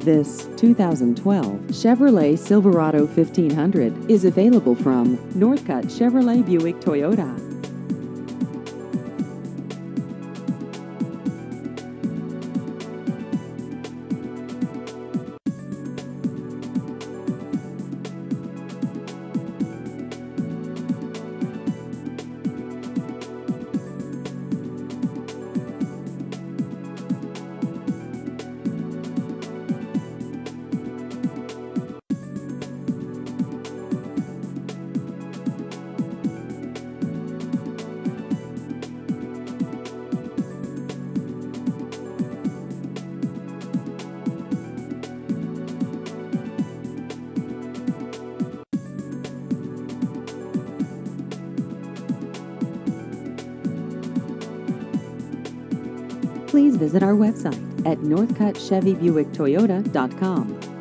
This 2012 Chevrolet Silverado 1500 is available from Northcutt Chevrolet Buick Toyota. Please visit our website at northcuttchevybuicktoyota.com.